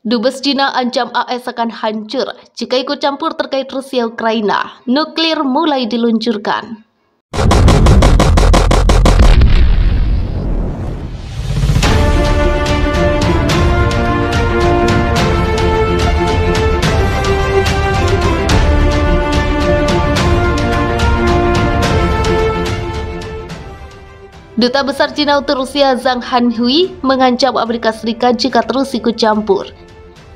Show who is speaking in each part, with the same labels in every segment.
Speaker 1: Dubes Cina ancam AS akan hancur jika ikut campur terkait Rusia-Ukraina. Nuklir mulai diluncurkan. Duta Besar Cina untuk Rusia Zhang Hanhui mengancam Amerika Serikat jika terus ikut campur.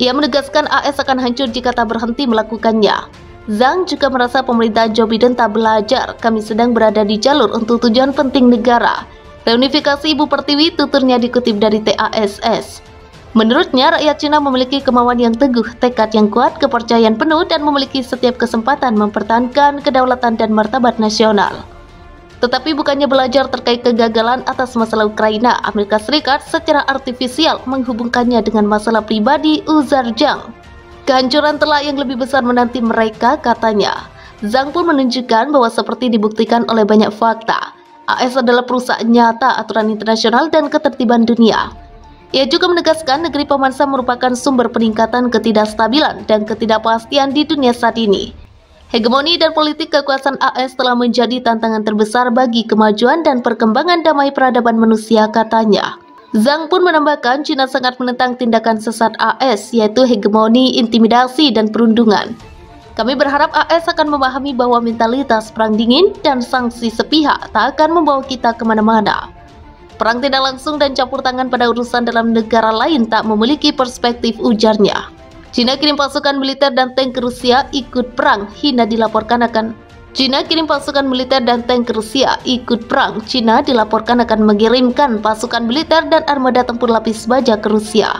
Speaker 1: Ia menegaskan AS akan hancur jika tak berhenti melakukannya. Zhang juga merasa pemerintahan Joe Biden tak belajar, kami sedang berada di jalur untuk tujuan penting negara. Reunifikasi Ibu Pertiwi, tuturnya dikutip dari TASS. Menurutnya, rakyat Cina memiliki kemauan yang teguh, tekad yang kuat, kepercayaan penuh, dan memiliki setiap kesempatan mempertahankan kedaulatan dan martabat nasional. Tetapi bukannya belajar terkait kegagalan atas masalah Ukraina, Amerika Serikat secara artifisial menghubungkannya dengan masalah pribadi ujar Zhang. Kehancuran telak yang lebih besar menanti mereka, katanya. Zhang pun menunjukkan bahwa seperti dibuktikan oleh banyak fakta, AS adalah perusahaan nyata aturan internasional dan ketertiban dunia. Ia juga menegaskan negeri pemansa merupakan sumber peningkatan ketidakstabilan dan ketidakpastian di dunia saat ini. Hegemoni dan politik kekuasaan AS telah menjadi tantangan terbesar bagi kemajuan dan perkembangan damai peradaban manusia, katanya. Zhang pun menambahkan Cina sangat menentang tindakan sesat AS, yaitu hegemoni, intimidasi, dan perundungan. Kami berharap AS akan memahami bahwa mentalitas perang dingin dan sanksi sepihak tak akan membawa kita kemana-mana. Perang tidak langsung dan campur tangan pada urusan dalam negara lain tak memiliki perspektif, ujarnya. Cina kirim pasukan militer dan tank ke Rusia ikut perang. China dilaporkan akan mengirimkan pasukan militer dan armada tempur lapis baja ke Rusia.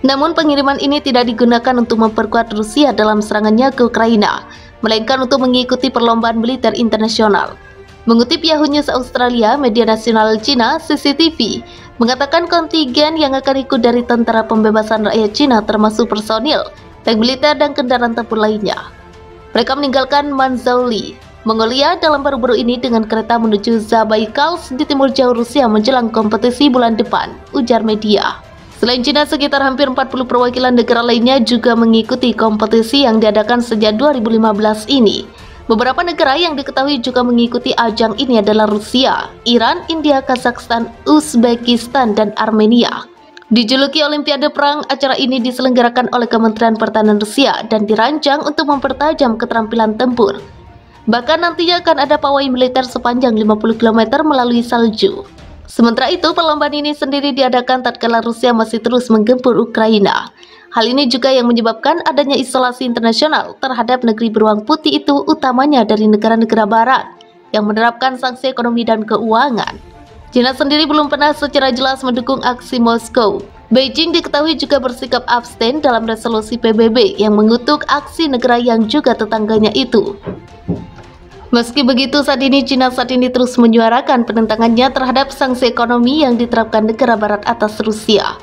Speaker 1: Namun pengiriman ini tidak digunakan untuk memperkuat Rusia dalam serangannya ke Ukraina, melainkan untuk mengikuti perlombaan militer internasional. Mengutip Yahoo News Australia, media nasional Cina CCTV mengatakan kontingen yang akan ikut dari Tentara Pembebasan Rakyat Cina termasuk personil, tank militer dan kendaraan tempur lainnya. Mereka meninggalkan Manzhouli, Mongolia dalam baru-baru ini dengan kereta menuju Zabaikals di timur jauh Rusia menjelang kompetisi bulan depan, ujar media. Selain Cina, sekitar hampir 40 perwakilan negara lainnya juga mengikuti kompetisi yang diadakan sejak 2015 ini. Beberapa negara yang diketahui juga mengikuti ajang ini adalah Rusia, Iran, India, Kazakhstan, Uzbekistan, dan Armenia. Dijuluki Olimpiade Perang, acara ini diselenggarakan oleh Kementerian Pertahanan Rusia dan dirancang untuk mempertajam keterampilan tempur. Bahkan nantinya akan ada pawai militer sepanjang 50 km melalui salju. Sementara itu, perlombaan ini sendiri diadakan tatkala Rusia masih terus menggempur Ukraina. Hal ini juga yang menyebabkan adanya isolasi internasional terhadap negeri beruang putih itu, utamanya dari negara-negara barat yang menerapkan sanksi ekonomi dan keuangan. Cina sendiri belum pernah secara jelas mendukung aksi Moskow. Beijing diketahui juga bersikap abstain dalam resolusi PBB yang mengutuk aksi negara yang juga tetangganya itu. Meski begitu, saat ini Cina terus menyuarakan penentangannya terhadap sanksi ekonomi yang diterapkan negara barat atas Rusia.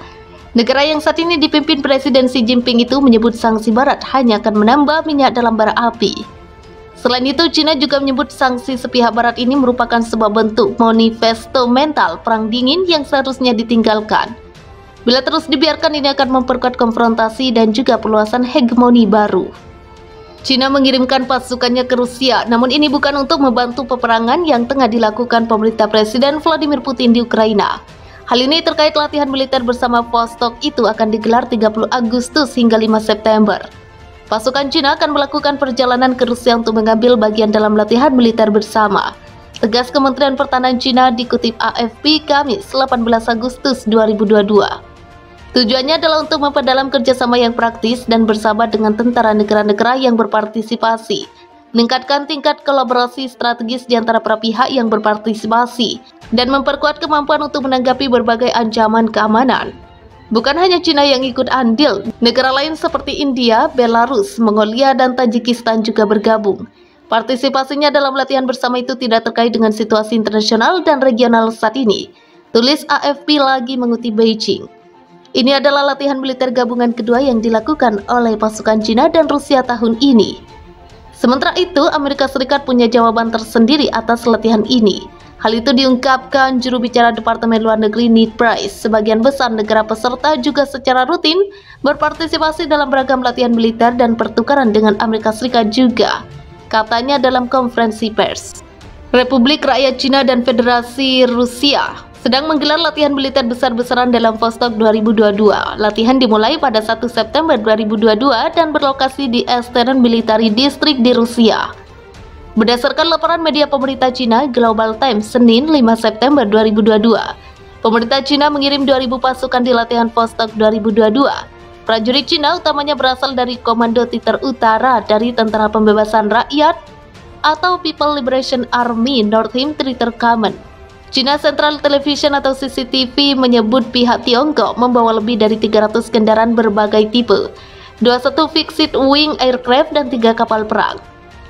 Speaker 1: Negara yang saat ini dipimpin Presiden Xi Jinping itu menyebut sanksi barat hanya akan menambah minyak dalam bara api. Selain itu, Cina juga menyebut sanksi sepihak barat ini merupakan sebuah bentuk manifesto mental perang dingin yang seharusnya ditinggalkan. Bila terus dibiarkan, ini akan memperkuat konfrontasi dan juga perluasan hegemoni baru. Cina mengirimkan pasukannya ke Rusia, namun ini bukan untuk membantu peperangan yang tengah dilakukan pemerintah Presiden Vladimir Putin di Ukraina. Hal ini terkait latihan militer bersama Vostok itu akan digelar 30 Agustus hingga 5 September. Pasukan Cina akan melakukan perjalanan ke Rusia untuk mengambil bagian dalam latihan militer bersama. Tegas Kementerian Pertahanan Cina dikutip AFP Kamis 18 Agustus 2022. Tujuannya adalah untuk memperdalam kerjasama yang praktis dan bersahabat dengan tentara negara-negara yang berpartisipasi, meningkatkan tingkat kolaborasi strategis di antara para pihak yang berpartisipasi, dan memperkuat kemampuan untuk menanggapi berbagai ancaman keamanan. Bukan hanya Cina yang ikut andil, negara lain seperti India, Belarus, Mongolia, dan Tajikistan juga bergabung. Partisipasinya dalam latihan bersama itu tidak terkait dengan situasi internasional dan regional saat ini, tulis AFP lagi mengutip Beijing. Ini adalah latihan militer gabungan kedua yang dilakukan oleh pasukan Cina dan Rusia tahun ini. Sementara itu, Amerika Serikat punya jawaban tersendiri atas latihan ini. Hal itu diungkapkan juru bicara Departemen Luar Negeri Ned Price. Sebagian besar negara peserta juga secara rutin berpartisipasi dalam beragam latihan militer dan pertukaran dengan Amerika Serikat juga, katanya dalam konferensi pers. Republik Rakyat Cina dan Federasi Rusia sedang menggelar latihan militer besar-besaran dalam Vostok 2022. Latihan dimulai pada 1 September 2022 dan berlokasi di Eastern Military District di Rusia. Berdasarkan laporan media pemerintah Cina Global Times Senin 5 September 2022, pemerintah Cina mengirim 2.000 pasukan di latihan Vostok 2022. Prajurit Cina utamanya berasal dari Komando Titer Utara dari Tentara Pembebasan Rakyat atau People Liberation Army Northern Theater Command. China Central Television atau CCTV menyebut pihak Tiongkok membawa lebih dari 300 kendaraan berbagai tipe, 21 fixed wing aircraft dan 3 kapal perang.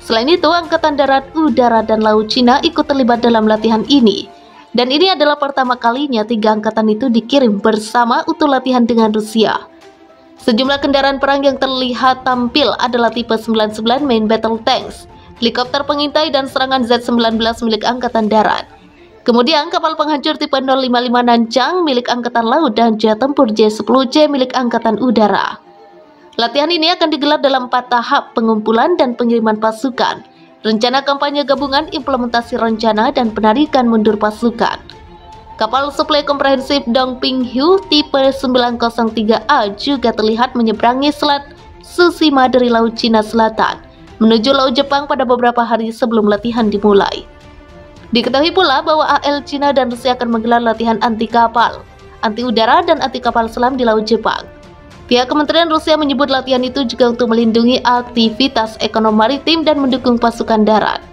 Speaker 1: Selain itu, Angkatan Darat, Udara, dan Laut Cina ikut terlibat dalam latihan ini. Dan ini adalah pertama kalinya 3 angkatan itu dikirim bersama untuk latihan dengan Rusia. Sejumlah kendaraan perang yang terlihat tampil adalah tipe 99 Main Battle Tanks, helikopter pengintai dan serangan Z-19 milik Angkatan Darat. Kemudian kapal penghancur tipe 055 Nanchang milik Angkatan Laut dan jet tempur J-10C milik Angkatan Udara. Latihan ini akan digelar dalam 4 tahap pengumpulan dan pengiriman pasukan, rencana kampanye gabungan, implementasi rencana, dan penarikan mundur pasukan. Kapal suplai komprehensif Dongpinghu tipe 903A juga terlihat menyeberangi Selat Tsushima dari Laut Cina Selatan menuju Laut Jepang pada beberapa hari sebelum latihan dimulai. Diketahui pula bahwa AL Cina dan Rusia akan menggelar latihan anti kapal, anti udara, dan anti kapal selam di Laut Jepang. Pihak Kementerian Rusia menyebut latihan itu juga untuk melindungi aktivitas ekonomi maritim dan mendukung pasukan darat.